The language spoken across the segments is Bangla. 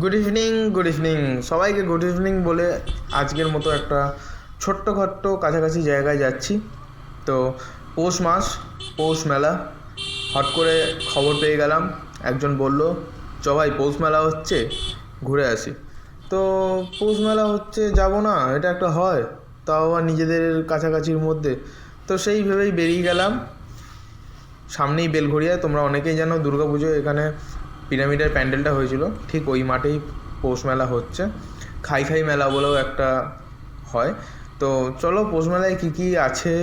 গুড ইভিনিং সবাইকে গুড ইভিনিং বলে আজকের মতো একটা ছোট্টখাট্টো কাছাকাছি জায়গায় যাচ্ছি। তো পৌষ মেলা হট করে খবর পেয়ে গেলাম, একজন বলল চ ভাই পৌষ মেলা হচ্ছে ঘুরে আসি। তো পৌষ মেলা হচ্ছে যাব না, এটা একটা হয় তাও আবার নিজেদের কাছাকাছির মধ্যে। তো সেই ভেবেই বেরিয়ে গেলাম। সামনেই বেলঘড়িয়া, তোমরা অনেকেই জানো দুর্গাপুজো এখানে পিরামিডের প্যান্ডেলটা হয়েছিল, ঠিক ওই মাঠেই পৌষ মেলা হচ্ছে। খাই মেলা বলেও একটা হয়। তো চলো পৌষ মেলায় কী কী আছে,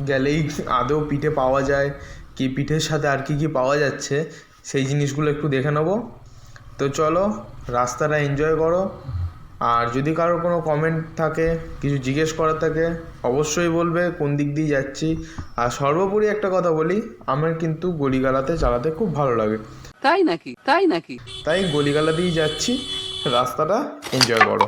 গেলেই আদৌ পিঠে পাওয়া যায় কি, পিঠের সাথে আর কী পাওয়া যাচ্ছে সেই জিনিসগুলো একটু দেখে নেবো। তো চলো রাস্তাটা এনজয় করো। আর যদি কারোর কোনো কমেন্ট থাকে, কিছু জিজ্ঞেস করার থাকে, অবশ্যই বলবে কোন দিক দিয়ে যাচ্ছি। আর সর্বোপরি একটা কথা বলি, আমার কিন্তু গলিগালাতে চালাতে খুব ভালো লাগে। তাই গলিগালা দিয়ে যাচ্ছি, রাস্তাটা এনজয় করো।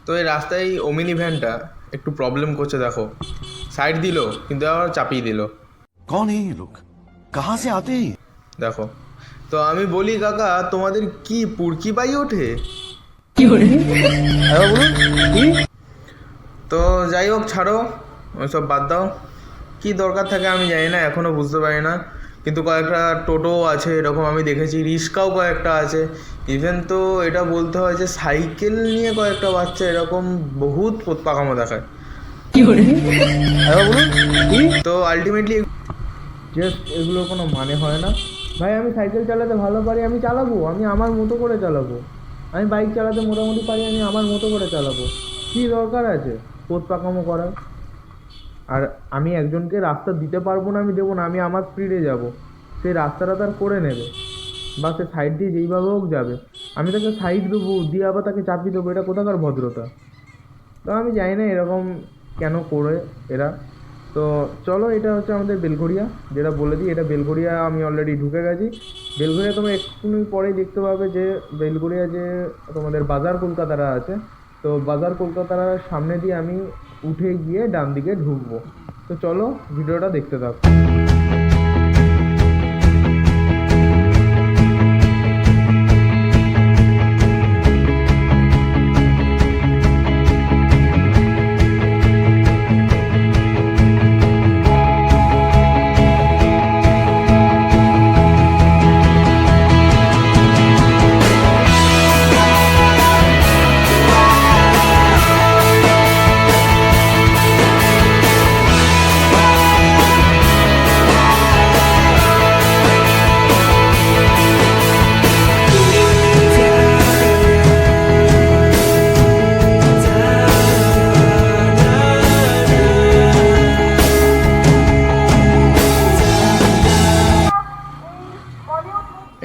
তো এই রাস্তায় ওমিনি ভ্যানটা একটু প্রবলেম করছে, দেখো সাইড দিল কিন্তু আবার চাপিয়ে দিল। कौन है ये लोग, कहाँ से आते हैं? দেখো, তো আমি বলি কাকা তোমাদের কি পুরকি পাই ওঠে? তো যাই হোক, ছাড়ো ওইসব বাদ দাও। কি দরকার থাকে আমি জানি না, এখনও বুঝতে পারি না। কিন্তু কয়েকটা টোটো আছে এরকম আমি দেখেছি, রিক্সাও কয়েকটা আছে। ইভেন তো এটা বলতে হয় যে সাইকেল নিয়ে কয়েকটা বাচ্চা এরকম বহুত পাকামো দেখায়। তো আলটিমেটলি জাস্ট এগুলোর কোনো মানে হয় না। ভাই আমি সাইকেল চালাতে ভালো পারি, আমি চালাবো, আমি আমার মতো করে চালাবো। আমি বাইক চালাতে মোটামুটি পারি, আমি আমার মতো করে চালাবো। কী দরকার আছে পোত পাকামো করার? আর আমি একজনকে রাস্তা দিতে পারবো না, আমি দেবো না, আমি আমার স্পিডে যাব। সেই রাস্তাটা তার করে নেবে, বা সে সাইড দিয়ে যেইভাবে হোক যাবে। আমি তাকে সাইড দেবো, দিয়ে আবার তাকে চাপিয়ে দেবো, এটা কোথাকার ভদ্রতা? তো আমি জানি না এরকম কেন করে এরা। তো চলো, এটা হচ্ছে আমাদের বেলঘড়িয়া, যেটা বলে দিই এটা বেলঘড়িয়া। আমি অলরেডি ঢুকে গেছি বেলঘড়িয়া। তোমরা একটুখানি পরেই দেখতে পাবে যে বেলঘড়িয়া যে তোমাদের বাজার কলকাতাটা আছে, তো বাজার কলকাতার সামনে দিয়ে আমি উঠে গিয়ে ডান দিকে ঢুকবো। তো চলো ভিডিওটা দেখতে থাকো।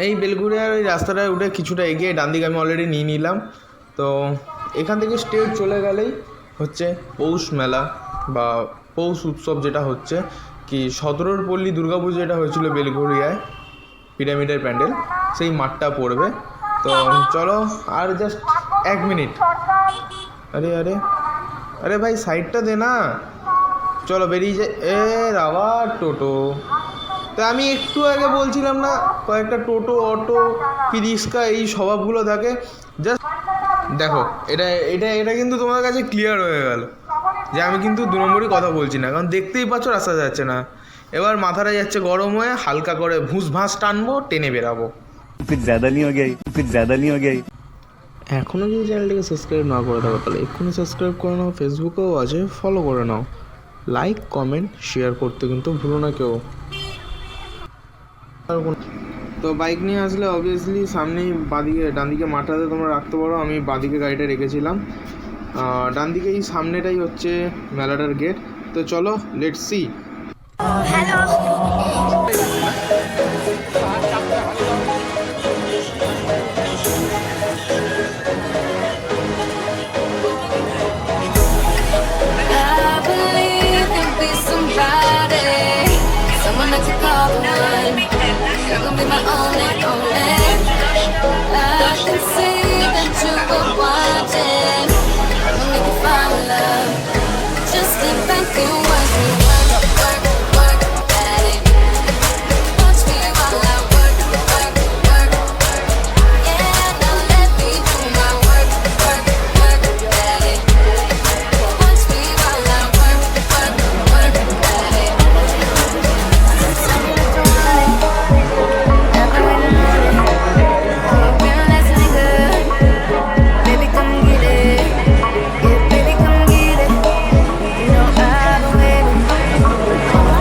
এই বেলঘড়িয়ার ওই রাস্তাটায় উঠে কিছুটা এগিয়ে ডান দিকে আমি অলরেডি নিয়ে নিলাম। তো এখান থেকে স্ট্রেট চলে গেলেই হচ্ছে পৌষ মেলা বা পৌষ উৎসব, যেটা হচ্ছে কি 17 পল্লী দুর্গাপুজো যেটা হয়েছিল বেলঘড়িয়ায় পিরামিডের প্যান্ডেল, সেই মাঠটা পড়বে। তো চলো, আর জাস্ট 1 মিনিট। আরে আরে আরে ভাই সাইডটা দে না, চলো বেরিয়ে যাই। আবার টোটো। তা আমি একটু আগে বলছিলাম না, কয়েকটা টোটো অটো কি রিক্সা এই স্বভাবগুলো থাকে। জাস্ট দেখো, এটা এটা এটা কিন্তু তোমার কাছে ক্লিয়ার হয়ে গেল যে আমি কিন্তু 2 নম্বরই কথা বলছি না, কারণ দেখতেই পাচ্ছ রাস্তা যাচ্ছে না। এবার মাথাটা যাচ্ছে গরম হয়ে, হালকা করে ভুঁস ভাঁস টানবো, টেনে বেরাবো। এখনও যদি চ্যানেলটিকে সাবস্ক্রাইব না করে থাকো তাহলে এক্ষুনি সাবস্ক্রাইব করে নাও। ফেসবুকেও আছে, ফলো করে নাও। লাইক কমেন্ট শেয়ার করতে কিন্তু ভুলো না কেউ। তো বাইক নিয়ে আসলে অবভিয়াসলি সামনেই বাঁদিকে ডান দিকে মাঠটাতে তোমরা রাখতে পারো। আমি বাঁদিকে গাড়িটা রেখেছিলাম, ডান দিকে এই সামনেটাই হচ্ছে মেলাটার গেট। তো চলো let's see. Someone that could call the one. You're gonna be my only, only. I can see that you were watching. I'ma make you fall in love. Just sit back and watch me work, work, work, daddy. Watch me while I work, work, work. Yeah, now let me do my work, work, work, daddy. Watch me while I work, work, work, daddy. I've been waiting on it. Real ass nigga. Baby, come get it. Yeah, baby, come get it. You know I've been waiting.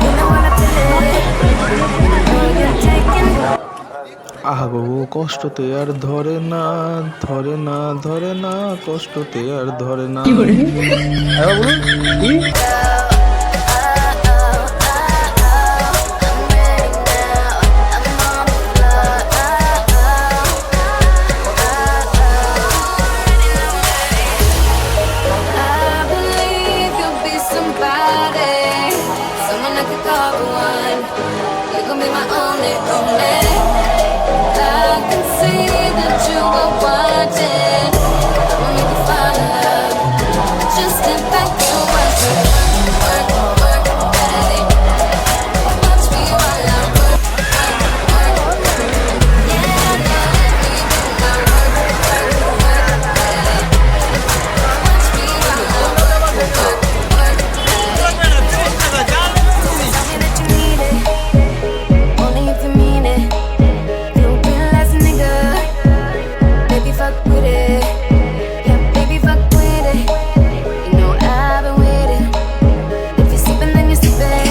You know when I feel it. Oh, you're taking. আহা গো কষ্টতে আর ধরে না ধরে না ধরে না কষ্টতে আর ধরে না এবার বলুন কি I believe you'll be somebody, someone I could call the one. You're gonna be my only, only. I can see that you were watching. I'ma make you fall in love. Just sit back and watch me work, work, daddy. Watch me while I work, work, work. Yeah, now let me do my work, work, work, daddy. Watch me while I work, work, work, daddy. Tell me that you need it, only if you mean it. You real ass nigga, baby fuck with it. Yeah, baby fuck with it. You know I've been waiting. If you're sleeping, then you're sleeping.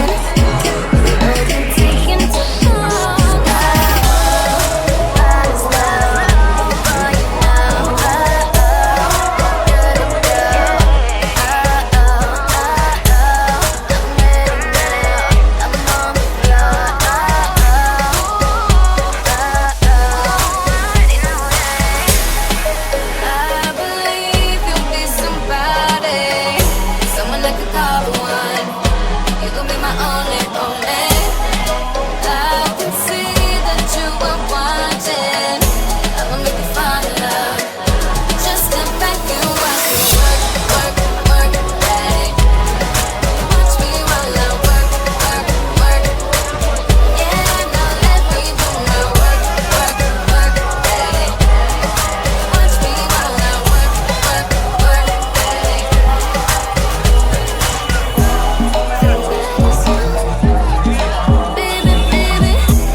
Oh, you're taking too long. I just love for you now. Good to go. I'm ready now. I'm on the floor. I believe you'll be somebody, someone I could call the one. You're gonna be my only, only. I can see that you were watching. I'ma make you fall in love. Just sit back and watch me work, work, work, daddy. Watch me while I work, work, work. Yeah, now let me do my work, work, work, daddy. Watch me while I work, work, work, daddy. Baby, baby. Ready,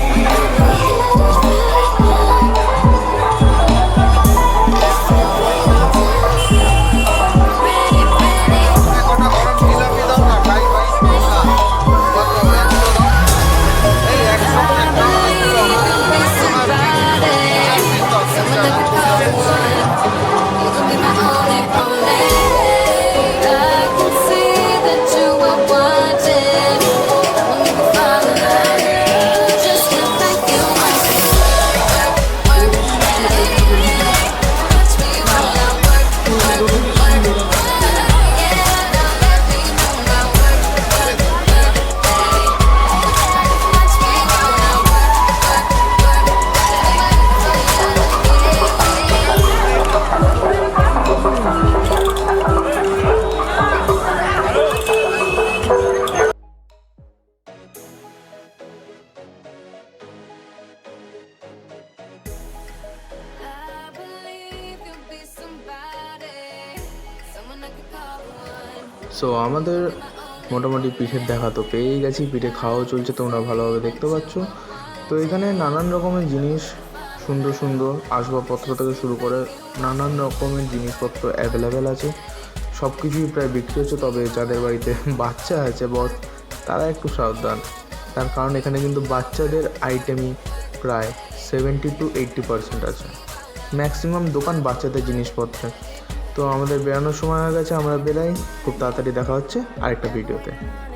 ready. I believe you'll be somebody, someone I could call the one. So আমাদের মোটামুটি পিঠের দেখা তো পেয়েই গেছি, পিঠে খাওয়াও চলছে, তোমরা ভালোভাবে দেখতে পাচ্ছ। তো এখানে নানান রকমের জিনিস, সুন্দর সুন্দর আসবাবপত্র থেকে শুরু করে নানান রকমের জিনিসপত্র অ্যাভেলেবেল আছে। সব কিছুই প্রায় বিক্রি হচ্ছে, তবে যাদের বাড়িতে বাচ্চা আছে বস তারা একটু সাবধান, তার কারণ এখানে কিন্তু বাচ্চাদের আইটেমই প্রায় 70-80% আছে। ম্যাক্সিমাম দোকান বাচ্চাদের জিনিসপত্রের। তো আমাদের বেরানোর সময় হয়ে গেছে, আমরা বেরাই। খুব তাড়াতাড়ি দেখা হচ্ছে আরেকটা ভিডিওতে।